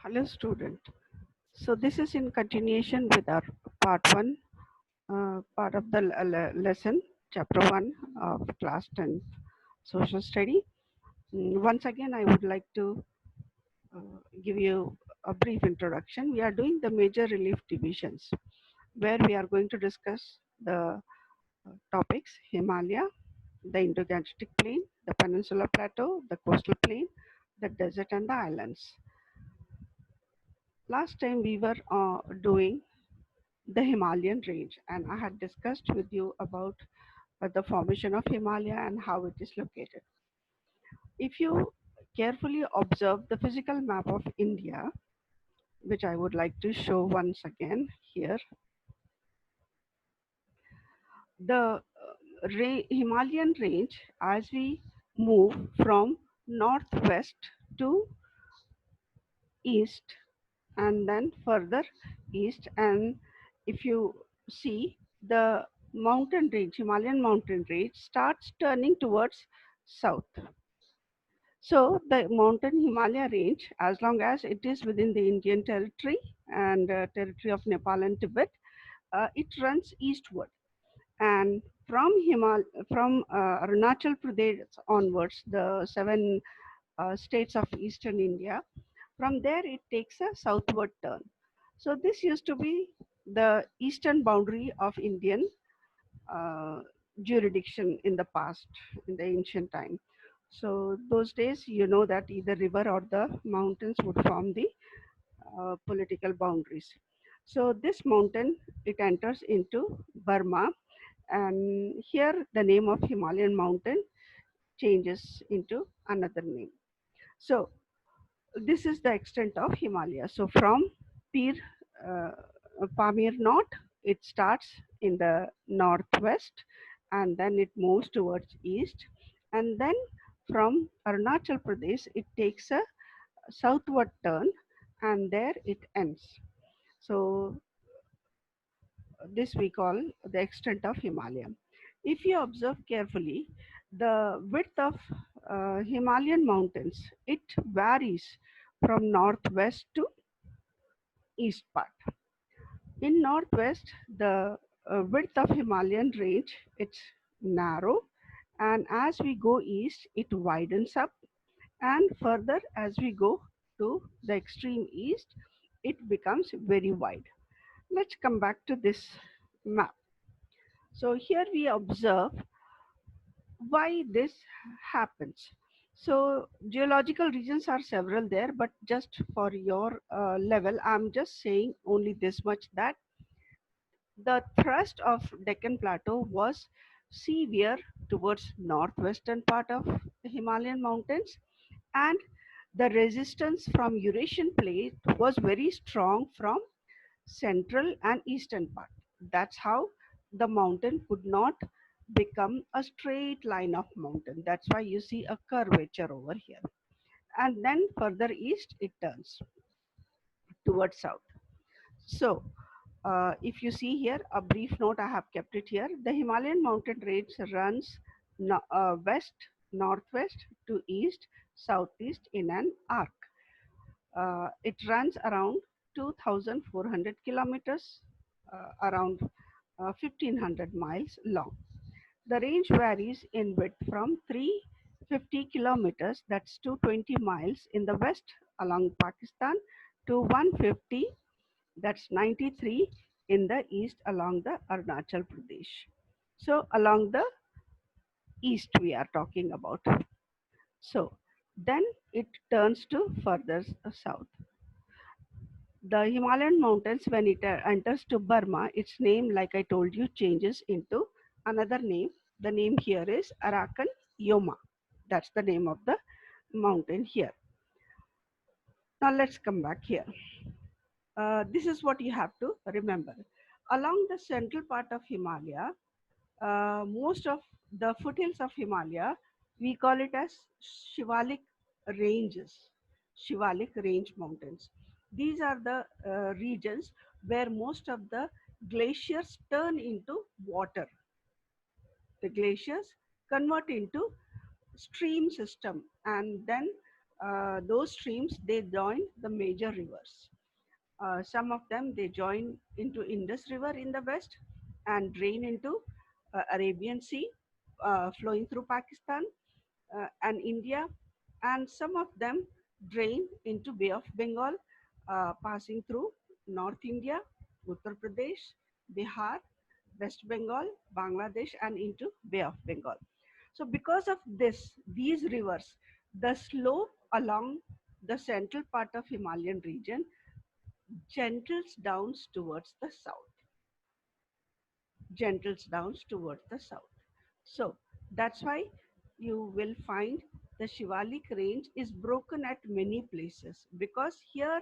Hello student. So this is in continuation with our part 1, part of the lesson, chapter 1 of class 10 social study. Once again, I would like to give you a brief introduction. We are doing the major relief divisions where we are going to discuss the topics Himalaya, the Indo-Gangetic Plain, the Peninsular Plateau, the coastal plain, the desert and the islands. Last time we were doing the Himalayan range, and I had discussed with you about the formation of Himalaya and how it is located. If you carefully observe the physical map of India, which I would like to show once again here, the Himalayan range, as we move from northwest to east and then further east, and if you see the mountain range, Himalayan mountain range starts turning towards south. So the mountain Himalaya range, as long as it is within the Indian territory and territory of Nepal and Tibet, it runs eastward. And from Arunachal Pradesh onwards, the seven states of eastern India, from there it takes a southward turn. So this used to be the eastern boundary of Indian uh, jurisdiction in the past, in the ancient time. So those days, you know that either river or the mountains would form the political boundaries. So this mountain, it enters into Burma, and here the name of Himalayan mountain changes into another name. So this is the extent of Himalaya. So from Pir, uh, Pamir Knot, it starts in the northwest and then it moves towards east. And then from Arunachal Pradesh, it takes a southward turn and there it ends. So this we call the extent of Himalaya. If you observe carefully, the width of Himalayan mountains, it varies from northwest to east part. In northwest, the width of Himalayan range, it's narrow, and as we go east, it widens up, and further as we go to the extreme east, it becomes very wide. Let's come back to this map. So here we observe why this happens. So geological regions are several there, but just for your level, I'm just saying only this much, that the thrust of Deccan Plateau was severe towards northwestern part of the Himalayan mountains, and the resistance from Eurasian plate was very strong from central and eastern part. That's how the mountain could not become a straight line of mountain. That's why you see a curvature over here. And then further east, it turns towards south. So, if you see here, a brief note I have kept it here. The Himalayan mountain range runs west, northwest to east, southeast in an arc. It runs around 2,400 kilometers, around 1,500 miles long. The range varies in width from 350 kilometers, that's 220 miles in the west along Pakistan, to 150, that's 93 in the east along the Arunachal Pradesh. So along the east we are talking about. So then it turns to further south. The Himalayan mountains, when it enters to Burma, its name, like I told you, changes into another name. The name here is Arakan Yoma. That's the name of the mountain here. Now let's come back here. This is what you have to remember. Along the central part of Himalaya, most of the foothills of Himalaya, we call it as Shivalik ranges, Shivalik range mountains. These are the regions where most of the glaciers turn into water. The glaciers convert into stream system, and then those streams, they join the major rivers. Some of them, they join into Indus River in the west and drain into Arabian Sea, flowing through Pakistan and India. And some of them drain into Bay of Bengal, passing through North India, Uttar Pradesh, Bihar, West Bengal, Bangladesh, and into Bay of Bengal. So because of this, these rivers, the slope along the central part of Himalayan region gentles down towards the south, gentles down towards the south. So that's why you will find the Shivalik range is broken at many places, because here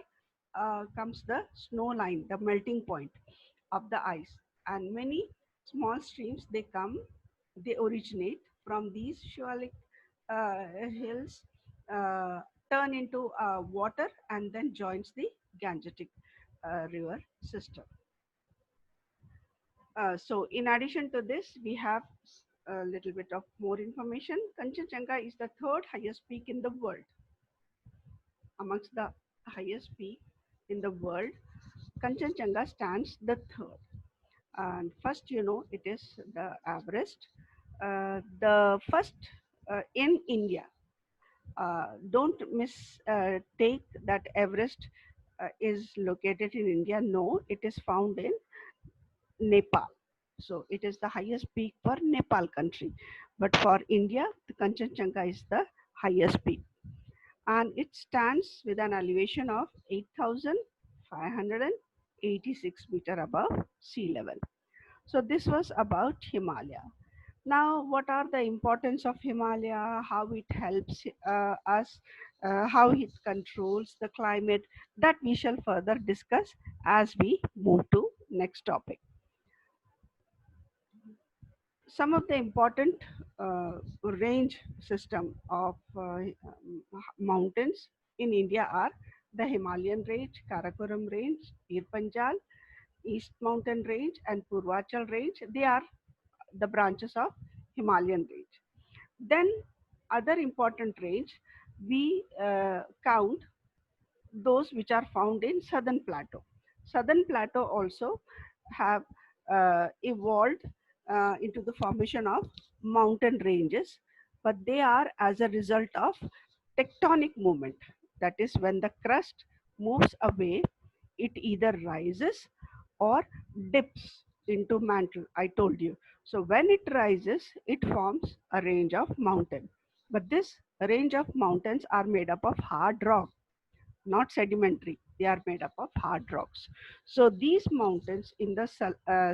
comes the snow line, the melting point of the ice, and many small streams, they come, they originate from these Shivalik hills, uh, turn into water, and then joins the Gangetic river system. So in addition to this, we have a little bit of more information. Kanchenjunga is the third highest peak in the world. Amongst the highest peak in the world, Kanchenjunga stands the third. And first, it is the Everest. The first in India. Don't mistake that Everest is located in India. No, it is found in Nepal. So it is the highest peak for Nepal country. But for India, the Kanchenjunga is the highest peak. And it stands with an elevation of 8,586 meter above sea level. So this was about Himalaya. Now, what are the importance of Himalaya, how it helps us, how it controls the climate, that we shall further discuss as we move to next topic. Some of the important range system of mountains in India are the Himalayan range, Karakoram range, Ir Panjal, East Mountain range, and Purvachal range. They are the branches of Himalayan range. Then other important range, we count those which are found in Southern Plateau. Southern Plateau also have evolved into the formation of mountain ranges, but they are as a result of tectonic movement. That is, when the crust moves away, it either rises or dips into mantle. I told you. So when it rises, it forms a range of mountain. But this range of mountains are made up of hard rock, not sedimentary. They are made up of hard rocks. So these mountains in the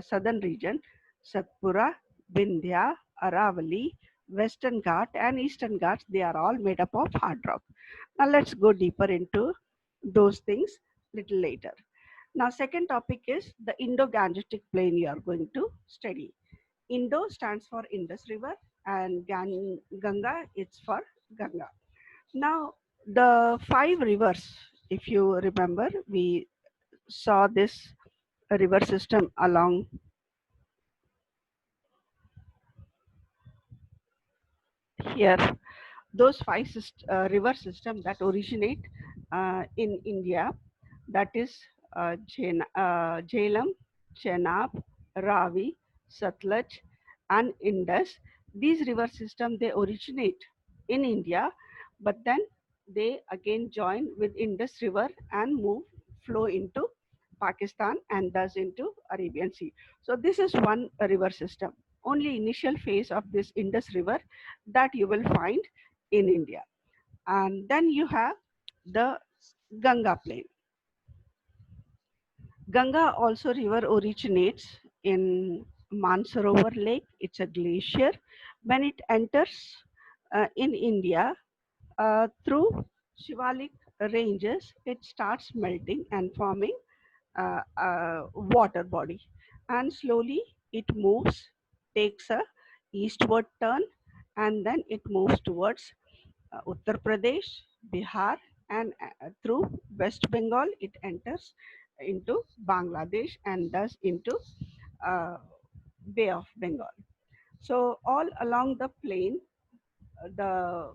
southern region, Satpura, Vindhya, Aravali, Western Ghat and Eastern Ghats, they are all made up of hard rock. Now let's go deeper into those things little later. Now second topic is the Indo-Gangetic plain you are going to study. Indo stands for Indus River and Ganga it's for Ganga. Now, the five rivers, if you remember, we saw this river system along here. Those five river systems that originate in India, that is Jhelum, Chenab, Ravi, Satluj, and Indus. These river systems, they originate in India, but then they again join with Indus River and flow into Pakistan and thus into Arabian Sea. So this is one river system. Only initial phase of this Indus River that you will find in India. And then you have the Ganga plain. Ganga also river originates in Mansarovar Lake. It's a glacier. When it enters in India through Shivalik ranges, it starts melting and forming water body, and slowly it moves, takes a eastward turn, and then it moves towards Uttar Pradesh, Bihar, and through West Bengal it enters into Bangladesh and thus into uh, Bay of Bengal. So all along the plain, the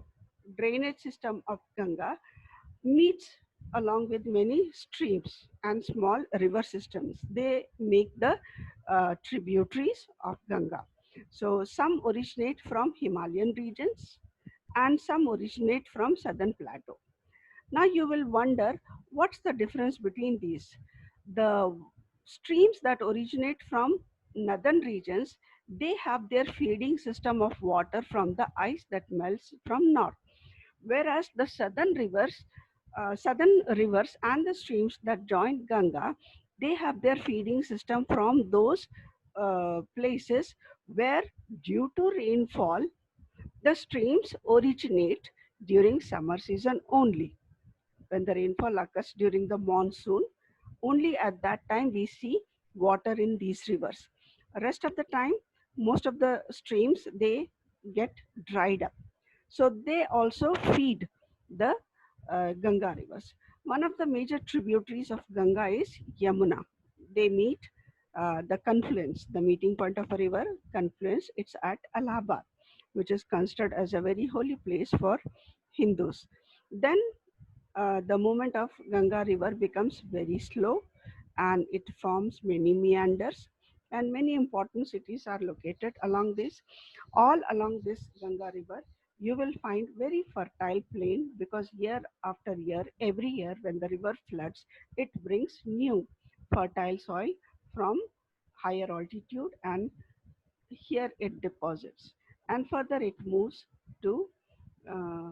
drainage system of Ganga meets along with many streams and small river systems. They make the tributaries of Ganga. So some originate from Himalayan regions and some originate from southern plateau. Now you will wonder what's the difference between these. The streams that originate from northern regions, they have their feeding system of water from the ice that melts from north, whereas the southern rivers and the streams that join Ganga, they have their feeding system from those places where, due to rainfall, the streams originate during summer season only. When the rainfall occurs during the monsoon, only at that time we see water in these rivers. Rest of the time, most of the streams, they get dried up, so they also feed the Ganga rivers. One of the major tributaries of Ganga is Yamuna. They meet the confluence, the meeting point of a river confluence. It's at Allahabad, which is considered as a very holy place for Hindus. Then the movement of Ganga river becomes very slow, and it forms many meanders, and many important cities are located along this. All along this Ganga river, you will find very fertile plain, because year after year, every year when the river floods, it brings new fertile soil from higher altitude, and here it deposits, and further it moves to uh,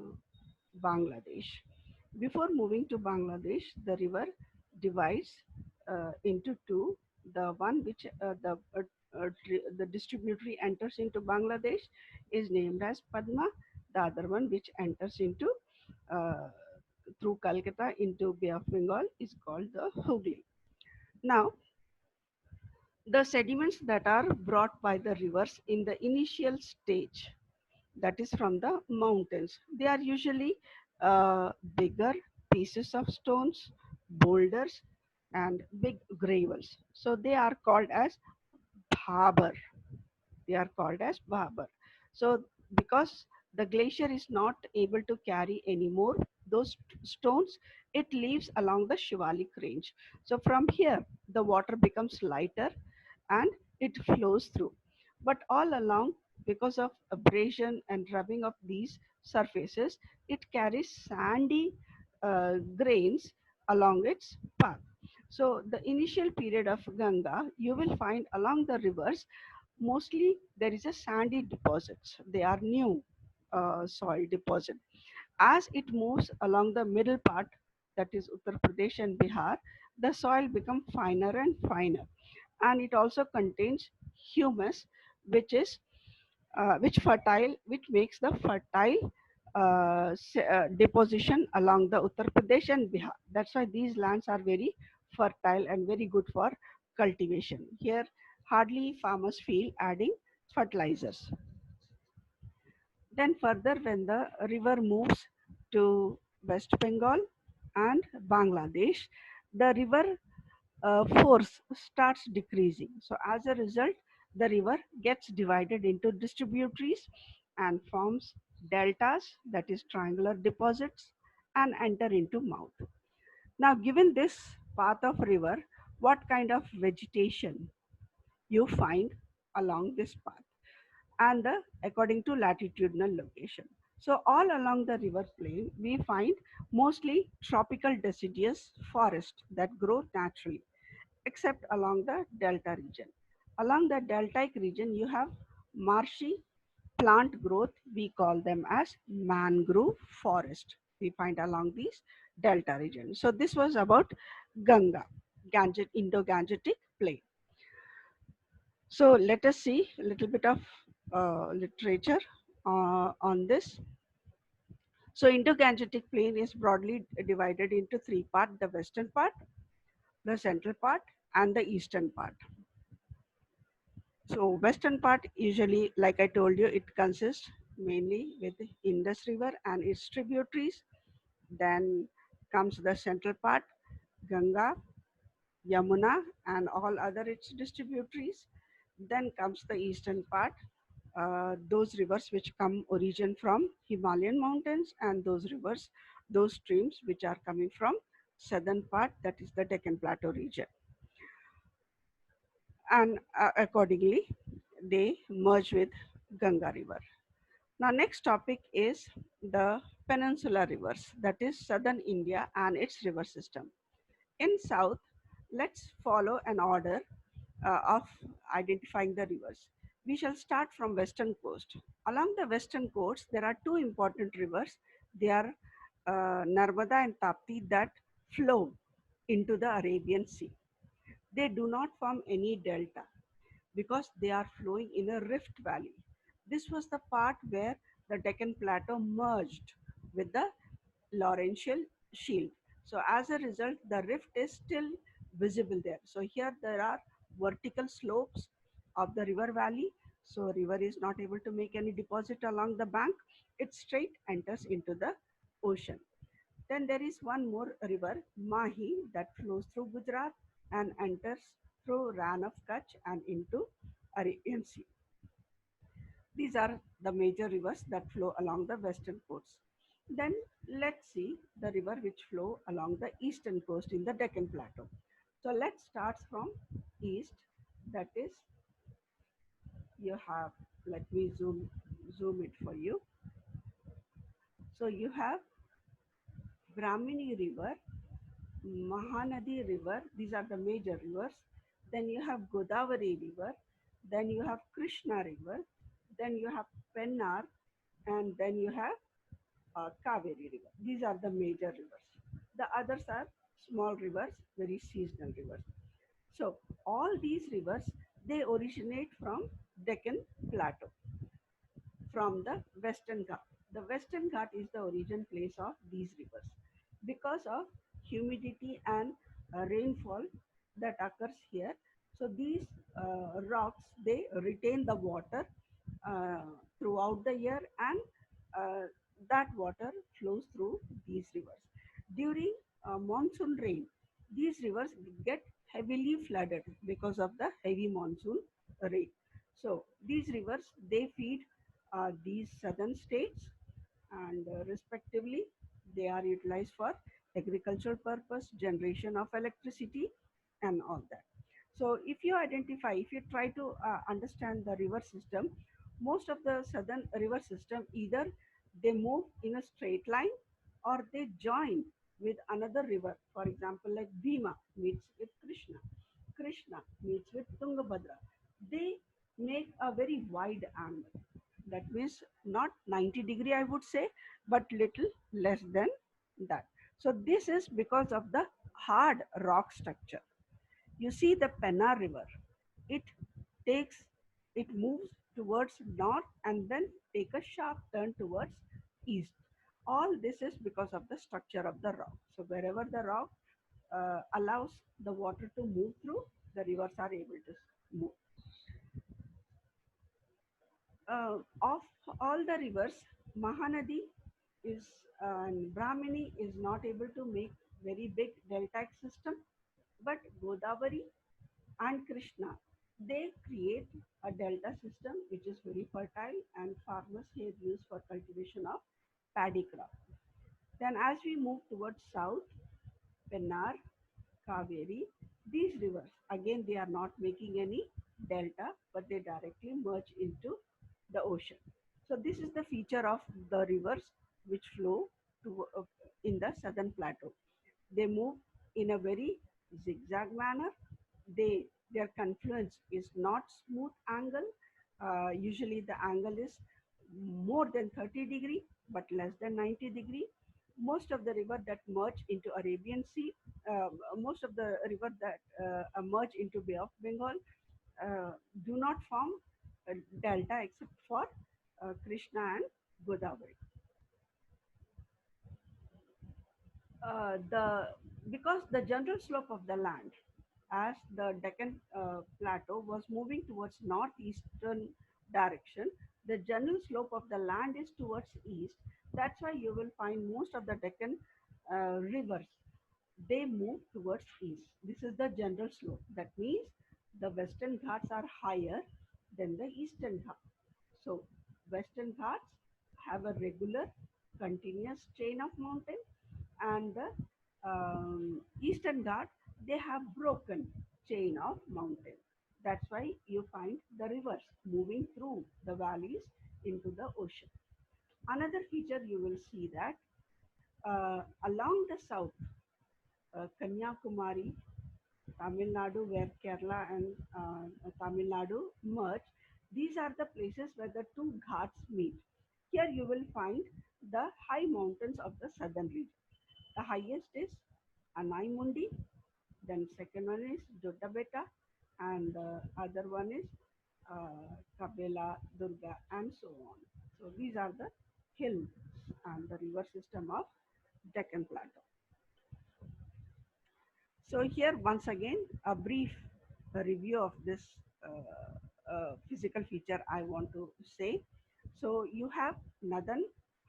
Bangladesh. Before moving to Bangladesh, the river divides into two. The one which the distributary enters into Bangladesh is named as Padma. The other one which enters into uh, through Calcutta into Bay of Bengal is called the Hooghly. Now, the sediments that are brought by the rivers in the initial stage, that is from the mountains. They are usually bigger pieces of stones, boulders, and big gravels. So they are called as bhabar. They are called as bhabar. So because the glacier is not able to carry anymore those stones, it leaves along the Shivalik range. So from here, the water becomes lighter and it flows through. But all along, because of abrasion and rubbing of these surfaces, it carries sandy grains along its path. So the initial period of Ganga, you will find along the rivers, mostly there is a sandy deposits. They are new soil deposit. As it moves along the middle part, that is Uttar Pradesh and Bihar, the soil becomes finer and finer, and it also contains humus, which is which makes the fertile deposition along the Uttar Pradesh and Bihar. That's why these lands are very fertile and very good for cultivation. Here, hardly farmers feel adding fertilizers. Then further, when the river moves to West Bengal and Bangladesh, the river force starts decreasing. So as a result, the river gets divided into distributaries and forms deltas, that is triangular deposits, and enter into mouth. Now, given this path of river, what kind of vegetation you find along this path, and according to latitudinal location. So all along the river plain, we find mostly tropical deciduous forest that grow naturally, except along the delta region. Along the deltaic region, you have marshy plant growth. We call them as mangrove forest. We find along these delta region. So this was about Ganga, Indo-Gangetic plain. So let us see a little bit of literature on this. So Indo-Gangetic plain is broadly divided into three parts: the western part, the central part, and the eastern part. So western part usually, like I told you, it consists mainly with the Indus River and its tributaries. Then comes the central part, Ganga, Yamuna, and all other its distributaries. Then comes the eastern part, those rivers which come origin from Himalayan mountains, and those rivers, those streams which are coming from southern part, that is the Deccan Plateau region. And accordingly, they merge with Ganga River. Now, next topic is the peninsular rivers, that is southern India and its river system. In south, let's follow an order of identifying the rivers. We shall start from western coast. Along the western coast, there are two important rivers. They are Narmada and Tapti that flow into the Arabian Sea. They do not form any delta because they are flowing in a rift valley. This was the part where the Deccan Plateau merged with the Laurentian shield. So as a result, the rift is still visible there. So here there are vertical slopes of the river valley. So river is not able to make any deposit along the bank. It straight enters into the ocean. Then there is one more river, Mahi, that flows through Gujarat and enters through Rann of Kutch and into Arabian Sea. These are the major rivers that flow along the western coast. Then let's see the river which flow along the eastern coast in the Deccan Plateau. So let's start from east. That is, you have, let me zoom it for you. So you have Brahmini River, Mahanadi River, these are the major rivers. Then you have Godavari River, then you have Krishna River, then you have Pennar, and then you have Kaveri River. These are the major rivers. The others are small rivers, very seasonal rivers. So all these rivers, they originate from Deccan Plateau, from the Western Ghat. The Western Ghat is the origin place of these rivers. Because of humidity and rainfall that occurs here, so these rocks, they retain the water uh, throughout the year, and uh, that water flows through these rivers. During monsoon rain, these rivers get heavily flooded because of the heavy monsoon rain. So these rivers, they feed these southern states, and respectively they are utilized for agricultural purpose, generation of electricity, and all that. So if you identify, if you try to understand the river system, most of the southern river system, either they move in a straight line or they join with another river. For example, like Bhima meets with Krishna, Krishna meets with Tungabhadra. They make a very wide angle. That means not 90-degree, I would say, but little less than that. So this is because of the hard rock structure. You see the Pennar River, it takes, it moves towards north and then take a sharp turn towards east. All this is because of the structure of the rock. So wherever the rock allows the water to move through, the rivers are able to move. Of all the rivers, Mahanadi is and Brahmini is not able to make very big deltaic system, but Godavari and Krishna, they create a delta system which is very fertile, and farmers here use for cultivation of paddy crop. Then as we move towards south, Pennar, Kaveri, these rivers, again they are not making any delta, but they directly merge into the ocean. So this is the feature of the rivers which flow in the southern plateau. They move in a very zigzag manner. Their confluence is not smooth angle. Usually the angle is more than 30-degree, but less than 90-degree. Most of the river that merge into Arabian Sea, most of the river that merge into Bay of Bengal do not form a delta except for Krishna and Godavari. The Because the general slope of the land, as the Deccan Plateau was moving towards northeastern direction, the general slope of the land is towards east. That's why you will find most of the Deccan rivers, they move towards east. This is the general slope. That means the western ghats are higher than the eastern ghats. So Western Ghats have a regular continuous chain of mountain, and the Eastern Ghats, they have broken chain of mountain. That's why you find the rivers moving through the valleys into the ocean. Another feature you will see that along the south, Kanyakumari, Tamil Nadu, where Kerala and Tamil Nadu merge, these are the places where the two ghats meet. Here you will find the high mountains of the southern region. The highest is Anaimundi, then second one is Jotabeta, and the other one is Kabela, Durga, and so on. So these are the hills and the river system of Deccan Plateau. So here once again a brief review of this physical feature I want to say. So you have Northern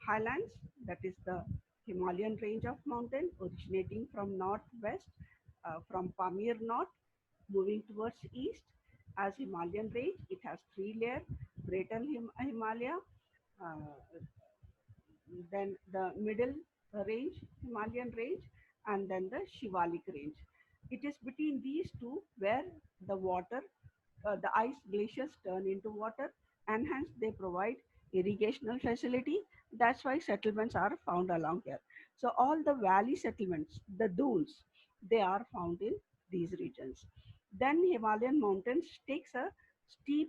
Highlands, that is the Himalayan range of mountain originating from northwest, from Pamir North, moving towards east as Himalayan range. It has three layers: Greater Himalaya, uh, then the middle range, Himalayan range, and then the Shivalik range. It is between these two where the water, the ice glaciers turn into water, and hence they provide irrigational facility. That's why settlements are found along here. So all the valley settlements, the dunes, they are found in these regions. Then Himalayan mountains takes a steep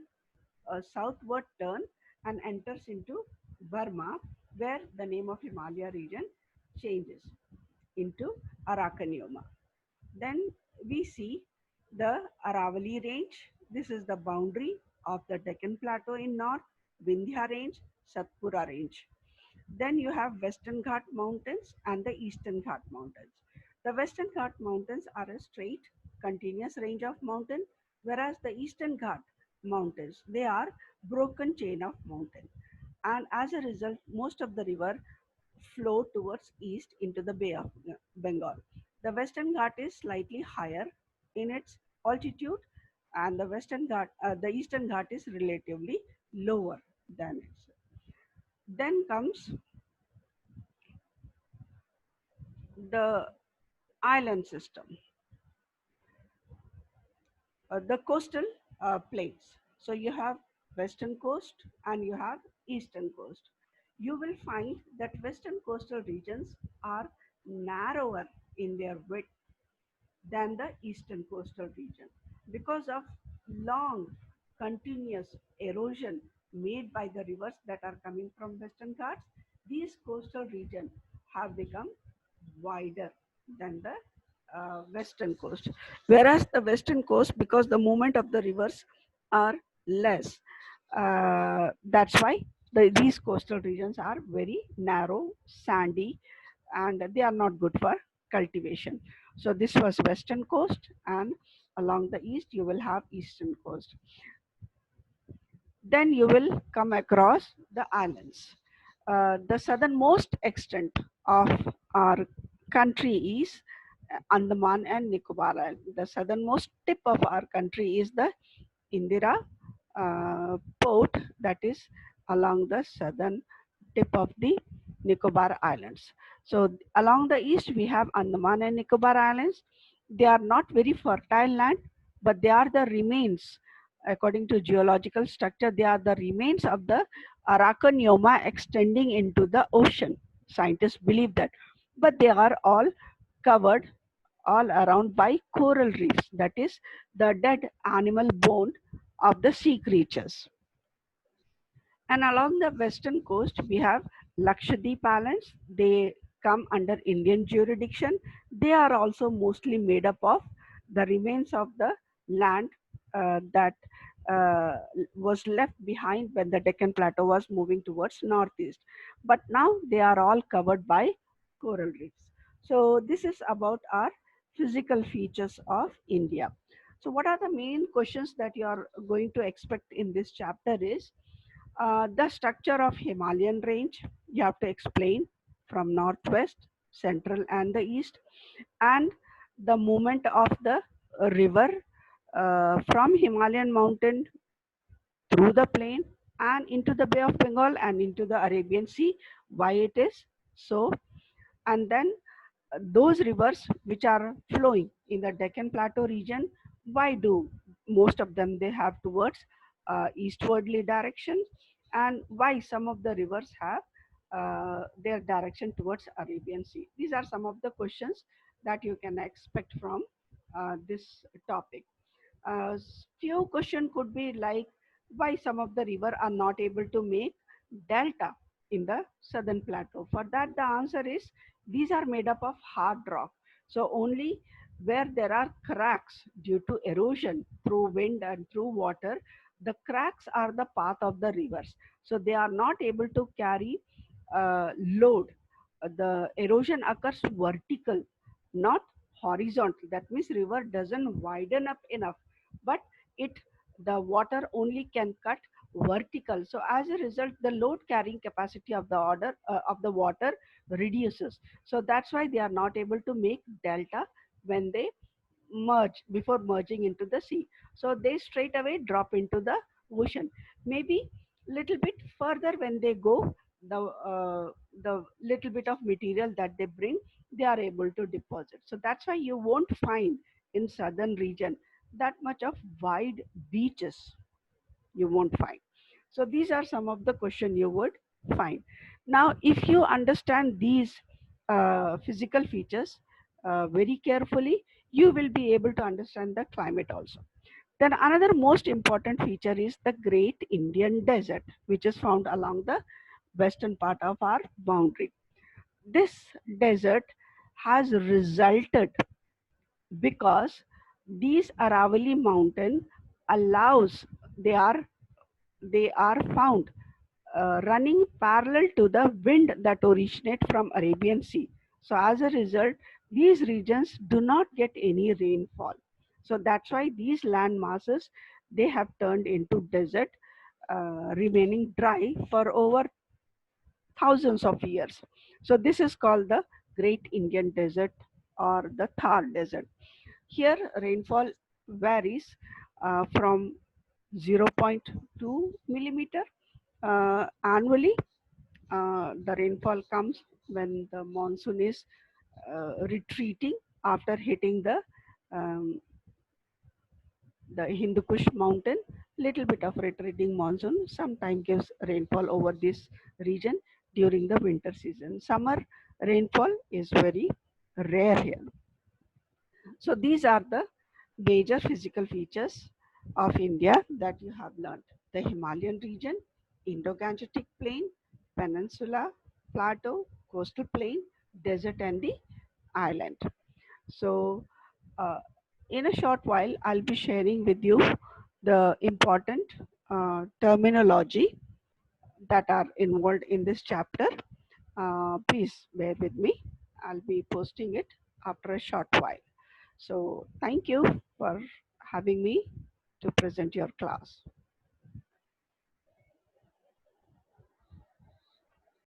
southward turn and enters into Burma, where the name of Himalaya region changes into Arakanyoma. Then we see the Aravali range. This is the boundary of the Deccan Plateau in north, Vindhya range, Satpura range. Then you have Western Ghat Mountains and the Eastern Ghat Mountains. The Western Ghat Mountains are a straight, continuous range of mountain, whereas the Eastern Ghat Mountains, they are broken chain of mountain. And as a result, most of the river flow towards east into the Bay of Bengal. The Western Ghat is slightly higher in its altitude, and the Eastern Ghat is relatively lower than it. Then comes the island system, the coastal plains. So you have western coast and you have eastern coast. You will find that western coastal regions are narrower in their width than the eastern coastal region because of long continuous erosion made by the rivers that are coming from western ghats. These coastal regions have become wider than the western coast, whereas the western coast, because the movement of the rivers are less, that's why these coastal regions are very narrow, sandy, and they are not good for cultivation. So this was western coast, and along the east you will have eastern coast. Then you will come across the islands. The southernmost extent of our country is Andaman and Nicobar Island. The southernmost tip of our country is the Indira port, that is along the southern tip of the Nicobar Islands. So along the east we have Andaman and Nicobar Islands. They are not very fertile land, but they are the remains, according to geological structure, they are the remains of the Arachnoma extending into the ocean. Scientists believe that, but they are all covered all around by coral reefs, that is the dead animal bone of the sea creatures. And along the western coast, we have Lakshadweep Islands. They come under Indian jurisdiction. They are also mostly made up of the remains of the land that uh, was left behind when the Deccan Plateau was moving towards northeast. But now they are all covered by coral reefs. So this is about our physical features of India. So what are the main questions that you are going to expect in this chapter is the structure of Himalayan range, you have to explain from northwest, central, and the east, and the movement of the river from Himalayan mountain through the plain and into the Bay of Bengal and into the Arabian Sea. Why it is so? And then those rivers which are flowing in the Deccan Plateau region, why do most of them they have towards eastwardly direction, and why some of the rivers have their direction towards Arabian Sea? These are some of the questions that you can expect from this topic. Few question could be like why some of the river are not able to make delta in the southern plateau. For that the answer is these are made up of hard rock. So only where there are cracks due to erosion through wind and through water, the cracks are the path of the rivers. So they are not able to carry load. The erosion occurs vertical, not horizontal. That means river doesn't widen up enough, but it the water only can cut vertical. So as a result, the load carrying capacity of the order of the water reduces. So that's why they are not able to make delta when they merge before merging into the sea. So they straight away drop into the ocean. Maybe little bit further when they go, the little bit of material that they bring, they are able to deposit. So that's why you won't find in southern region that much of wide beaches. You won't find. So these are some of the question you would find. Now, if you understand these physical features very carefully, you will be able to understand the climate also. Then another most important feature is the Great Indian Desert, which is found along the western part of our boundary. This desert has resulted because these Aravalli mountain allows they are they are found running parallel to the wind that originate from Arabian Sea. So as a result, these regions do not get any rainfall. So that's why these land masses they have turned into desert, remaining dry for over thousands of years. So this is called the Great Indian Desert or the Thar Desert. Here rainfall varies from zero point 0.2 millimeter annually. The rainfall comes when the monsoon is retreating after hitting um, the Hindu Kush mountain. Little bit of retreating monsoon sometimes gives rainfall over this region during the winter season. Summer rainfall is very rare here. So these are the major physical features of India that you have learned. The Himalayan region, Indo-Gangetic plain, peninsula, plateau, coastal plain, desert and the island. So uh, in a short while, I'll be sharing with you the important terminology that are involved in this chapter. Please bear with me. I'll be posting it after a short while. So thank you for having me to present your class.